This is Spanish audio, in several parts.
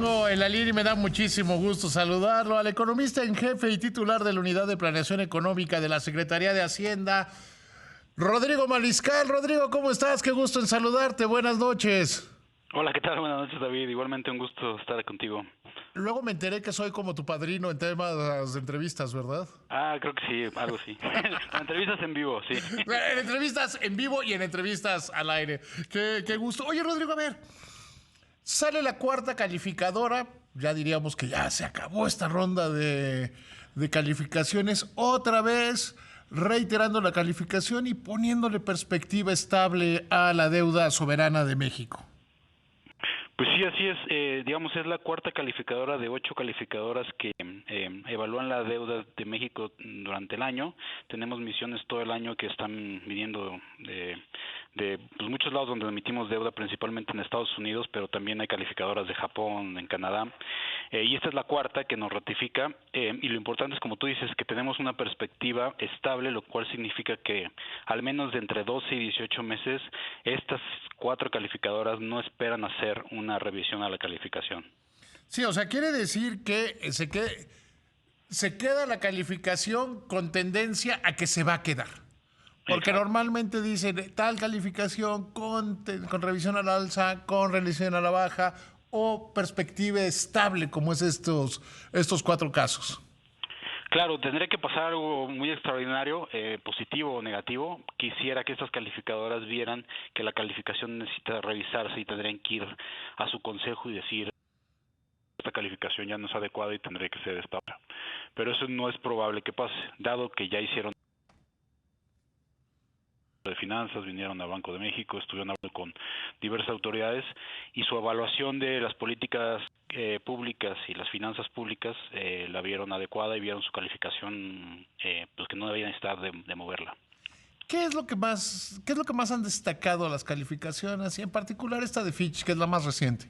tengo en la línea y me da muchísimo gusto saludarlo al economista en jefe y titular de la Unidad de Planeación Económica de la Secretaría de Hacienda, Rodrigo Mariscal. Rodrigo, ¿cómo estás? Qué gusto en saludarte. Buenas noches. Hola, ¿qué tal? Buenas noches, David. Igualmente un gusto estar contigo. Luego me enteré que soy como tu padrino en temas de entrevistas, ¿verdad? Creo que sí, algo sí. Entrevistas en vivo, sí. En entrevistas en vivo y en entrevistas al aire. Qué gusto. Oye, Rodrigo, a ver. Sale la cuarta calificadora. Ya diríamos que ya se acabó esta ronda de calificaciones. Otra vez reiterando la calificación y poniéndole perspectiva estable a la deuda soberana de México. Pues sí, así es. Digamos, es la cuarta calificadora de 8 calificadoras que evalúan la deuda de México durante el año. Tenemos misiones todo el año que están viniendo de pues, muchos lados donde emitimos deuda, principalmente en Estados Unidos, pero también hay calificadoras de Japón, en Canadá. Y esta es la cuarta que nos ratifica. Y lo importante es, como tú dices, que tenemos una perspectiva estable, lo cual significa que al menos de entre 12 y 18 meses, estas 4 calificadoras no esperan hacer una revisión a la calificación. Sí, o sea, quiere decir que se queda la calificación con tendencia a que se va a quedar. Porque Exacto. normalmente dicen tal calificación con revisión al alza, con revisión a la baja o perspectiva estable, como es estos 4 casos. Claro, tendría que pasar algo muy extraordinario, positivo o negativo. Quisiera que estas calificadoras vieran que la calificación necesita revisarse y tendrían que ir a su consejo y decir esta calificación ya no es adecuada y tendría que ser esta otra. Pero eso no es probable que pase, dado que ya hicieron de Finanzas, vinieron al Banco de México, estuvieron hablando con diversas autoridades y su evaluación de las políticas públicas y las finanzas públicas la vieron adecuada y vieron su calificación pues que no debían estar de moverla. ¿Qué es lo que más han destacado las calificaciones y en particular esta de Fitch, que es la más reciente?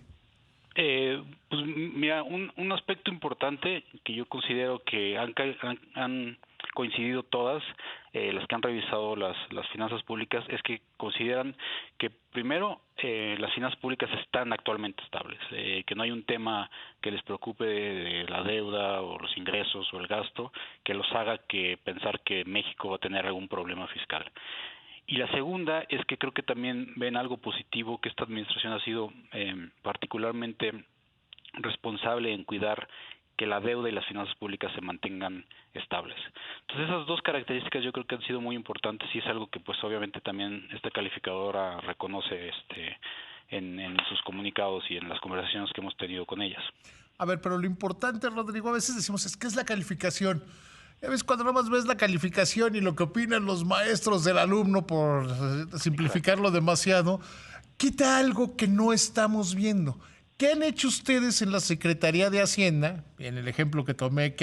Pues mira, un aspecto importante que yo considero que han coincidido todas las que han revisado las finanzas públicas es que consideran que primero las finanzas públicas están actualmente estables, que no hay un tema que les preocupe de la deuda o los ingresos o el gasto que los haga que pensar que México va a tener algún problema fiscal. Y la segunda es que creo que también ven algo positivo, que esta administración ha sido particularmente responsable en cuidar que la deuda y las finanzas públicas se mantengan estables. Entonces esas dos características yo creo que han sido muy importantes y es algo que pues obviamente también esta calificadora reconoce en sus comunicados y en las conversaciones que hemos tenido con ellas. A ver, pero lo importante, Rodrigo, a veces decimos, es que es la calificación. Ya ves, cuando nada más ves la calificación y lo que opinan los maestros del alumno, por Exacto. simplificarlo demasiado, quita algo que no estamos viendo. ¿Qué han hecho ustedes en la Secretaría de Hacienda? En el ejemplo que tomé,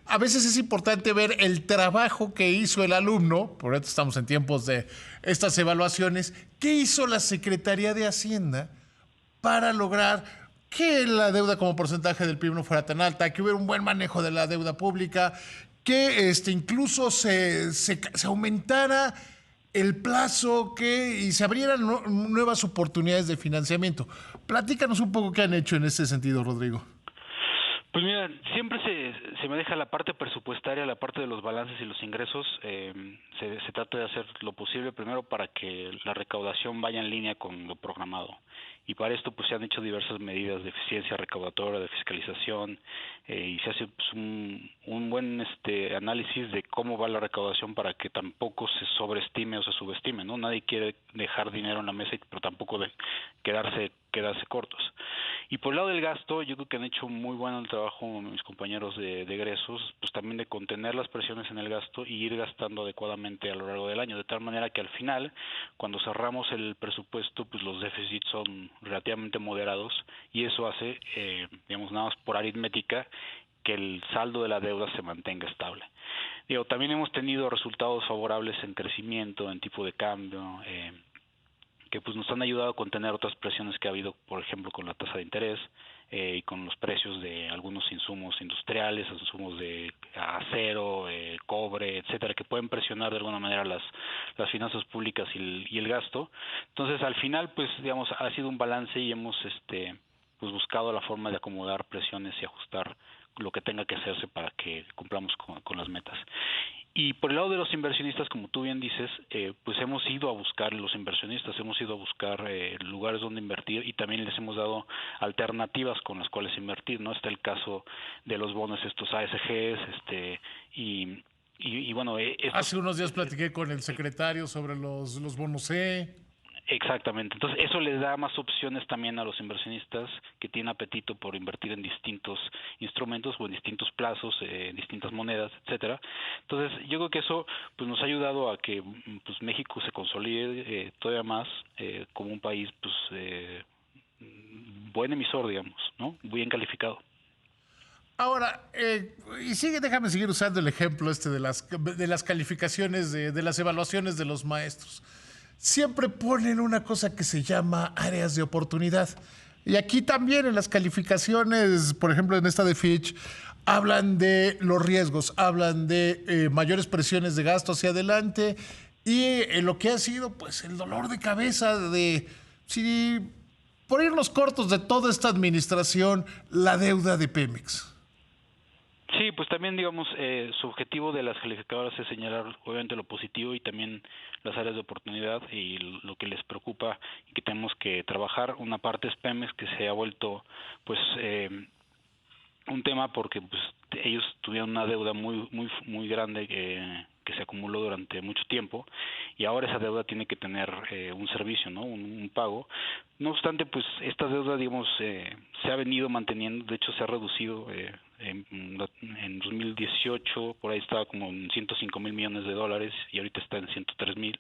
a veces es importante ver el trabajo que hizo el alumno, por eso estamos en tiempos de estas evaluaciones, ¿qué hizo la Secretaría de Hacienda para lograr que la deuda como porcentaje del PIB no fuera tan alta, que hubiera un buen manejo de la deuda pública, que incluso se aumentara el plazo y se abrieran nuevas oportunidades de financiamiento? Platícanos un poco qué han hecho en ese sentido, Rodrigo. Pues mira, siempre se maneja la parte presupuestaria, la parte de los balances y los ingresos. Se trata de hacer lo posible primero para que la recaudación vaya en línea con lo programado. Y para esto pues se han hecho diversas medidas de eficiencia recaudatoria, de fiscalización, y se hace pues, un buen análisis de cómo va la recaudación para que tampoco se sobreestime o se subestime, ¿no? Nadie quiere dejar dinero en la mesa, pero tampoco quedarse cortos. Y por el lado del gasto, yo creo que han hecho muy bueno el trabajo mis compañeros de egresos, pues también de contener las presiones en el gasto y ir gastando adecuadamente a lo largo del año, de tal manera que al final, cuando cerramos el presupuesto, pues los déficits son relativamente moderados y eso hace, digamos, nada más por aritmética, que el saldo de la deuda se mantenga estable. Digo, también hemos tenido resultados favorables en crecimiento, en tipo de cambio, que pues nos han ayudado a contener otras presiones que ha habido, por ejemplo, con la tasa de interés y con los precios de algunos insumos industriales, insumos de acero, cobre, etcétera, que pueden presionar de alguna manera las finanzas públicas y el gasto. Entonces, al final, pues, digamos, ha sido un balance y hemos pues buscado la forma de acomodar presiones y ajustar lo que tenga que hacerse para que cumplamos con las metas. Y por el lado de los inversionistas, como tú bien dices, pues hemos ido a buscar los inversionistas, hemos ido a buscar lugares donde invertir y también les hemos dado alternativas con las cuales invertir, ¿no? Está el caso de los bonos estos ASGs, y bueno, hace unos días platiqué con el secretario sobre los bonos C. Exactamente. Entonces, eso les da más opciones también a los inversionistas que tienen apetito por invertir en distintos instrumentos o en distintos plazos, en distintas monedas, etcétera. Entonces, yo creo que eso pues nos ha ayudado a que pues México se consolide todavía más como un país pues buen emisor, digamos, ¿no? Bien calificado. Ahora, déjame seguir usando el ejemplo de las calificaciones, de las evaluaciones de los maestros. Siempre ponen una cosa que se llama áreas de oportunidad. Y aquí también en las calificaciones, por ejemplo en esta de Fitch, hablan de los riesgos, hablan de mayores presiones de gasto hacia adelante y lo que ha sido pues el dolor de cabeza de, si por irnos cortos de toda esta administración, la deuda de Pemex. Sí, pues también, digamos, su objetivo de las calificadoras es señalar, obviamente, lo positivo y también las áreas de oportunidad y lo que les preocupa y que tenemos que trabajar. Una parte es Pemex, que se ha vuelto, pues, un tema porque pues ellos tuvieron una deuda muy grande que se acumuló durante mucho tiempo y ahora esa deuda tiene que tener un servicio, ¿no? Un pago. No obstante, pues esta deuda, digamos, se ha venido manteniendo, de hecho se ha reducido en 2018, por ahí estaba como en $105 mil millones y ahorita está en 103 mil.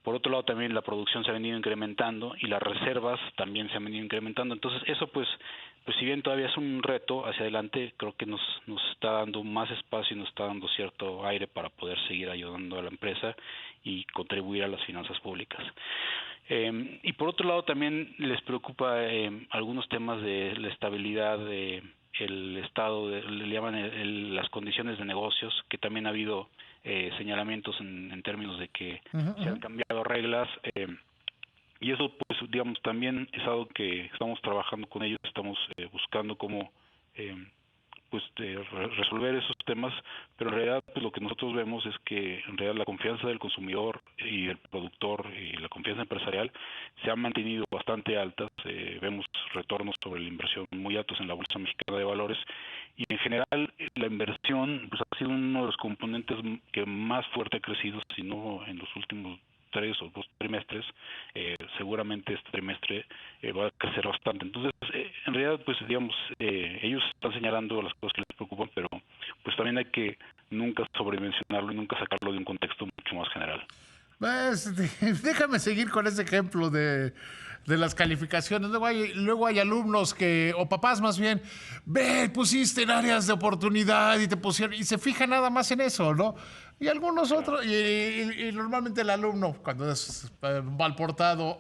Por otro lado, también la producción se ha venido incrementando y las reservas también se han venido incrementando. Entonces, eso pues si bien todavía es un reto hacia adelante, creo que nos está dando más espacio y nos está dando cierto aire para poder seguir ayudando a la empresa y contribuir a las finanzas públicas. Y por otro lado, también les preocupa algunos temas de la estabilidad de el estado, le llaman las condiciones de negocios, que también ha habido señalamientos en términos de que se han cambiado reglas, y eso pues digamos también es algo que estamos trabajando con ellos, estamos buscando cómo resolver esos temas, pero en realidad pues lo que nosotros vemos es que en realidad la confianza del consumidor y del productor y la confianza empresarial se han mantenido bastante altas, vemos retornos sobre la inversión muy altos en la Bolsa Mexicana de Valores y en general la inversión pues ha sido uno de los componentes que más fuerte ha crecido, si no en los últimos 3 o 2 trimestres, seguramente este trimestre va a crecer bastante. Entonces, en realidad, pues digamos, ellos están señalando las cosas que les preocupan, pero pues también hay que nunca sobredimensionarlo y nunca sacarlo de un contexto mucho más general. Déjame seguir con ese ejemplo de las calificaciones. Luego hay alumnos o papás más bien, pusiste en áreas de oportunidad y te pusieron, y se fija nada más en eso, ¿no? Y algunos otros, y normalmente el alumno, cuando es mal portado,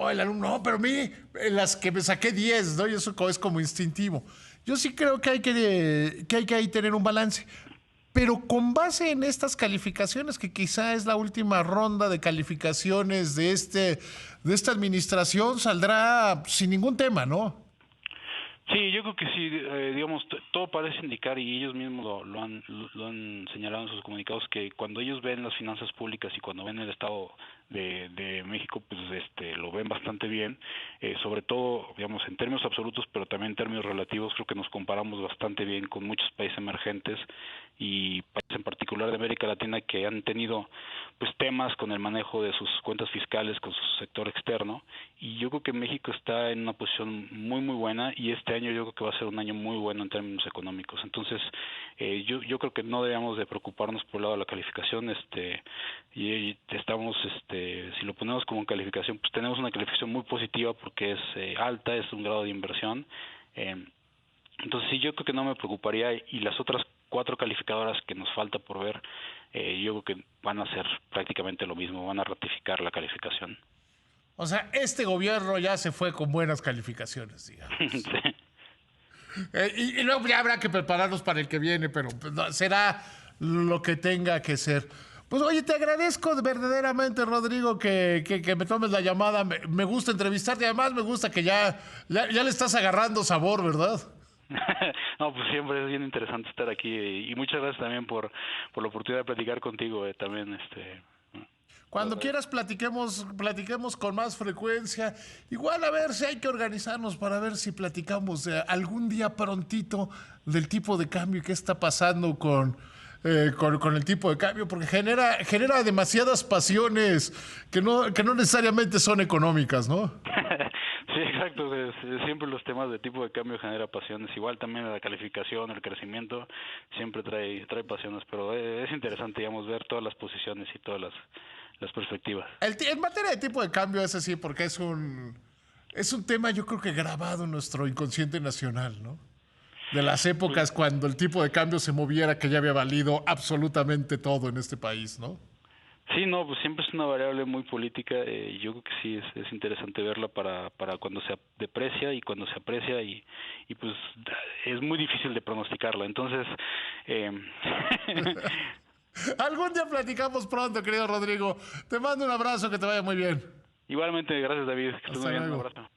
el alumno, no, pero mire, en las que me saqué 10, ¿no? Y eso es como instintivo. Yo sí creo que hay que ahí tener un balance. Pero con base en estas calificaciones, que quizá es la última ronda de calificaciones de esta administración, saldrá sin ningún tema, ¿no? Sí, yo creo que sí, digamos, todo parece indicar, y ellos mismos lo han señalado en sus comunicados, que cuando ellos ven las finanzas públicas y cuando ven el estado de México, pues lo ven bastante bien, sobre todo, digamos, en términos absolutos, pero también en términos relativos, creo que nos comparamos bastante bien con muchos países emergentes y países en particular de América Latina que han tenido pues temas con el manejo de sus cuentas fiscales, con su sector externo, y yo creo que México está en una posición muy buena, y este año yo creo que va a ser un año muy bueno en términos económicos. Entonces yo creo que no debemos de preocuparnos por el lado de la calificación, y estamos, si lo ponemos como calificación, pues tenemos una calificación muy positiva porque es alta, es un grado de inversión, entonces sí, yo creo que no me preocuparía, y las otras 4 calificadoras que nos falta por ver, yo creo que van a hacer prácticamente lo mismo, van a ratificar la calificación. O sea, este gobierno ya se fue con buenas calificaciones, digamos. Sí. Y luego ya habrá que prepararnos para el que viene, pero será lo que tenga que ser. Pues oye, te agradezco verdaderamente, Rodrigo, que me tomes la llamada. Me gusta entrevistarte, además me gusta que ya le estás agarrando sabor, ¿verdad? No, pues siempre es bien interesante estar aquí y muchas gracias también por la oportunidad de platicar contigo también. Cuando quieras platiquemos con más frecuencia. Igual a ver si hay que organizarnos para ver si platicamos algún día prontito del tipo de cambio que está pasando con el tipo de cambio, porque genera demasiadas pasiones que no necesariamente son económicas, ¿no? Sí, exacto. Siempre los temas de tipo de cambio genera pasiones. Igual también la calificación, el crecimiento, siempre trae pasiones. Pero es interesante, digamos, ver todas las posiciones y todas las perspectivas. En materia de tipo de cambio es así, porque es un tema yo creo que grabado en nuestro inconsciente nacional, ¿no? De las épocas cuando el tipo de cambio se moviera, que ya había valido absolutamente todo en este país, ¿no? Sí, no, pues siempre es una variable muy política. Yo creo que sí es interesante verla para cuando se deprecia y cuando se aprecia y pues es muy difícil de pronosticarla. Entonces, Algún día platicamos pronto, querido Rodrigo. Te mando un abrazo, que te vaya muy bien. igualmente, gracias David. Que estés Hasta muy bien. Un luego. abrazo.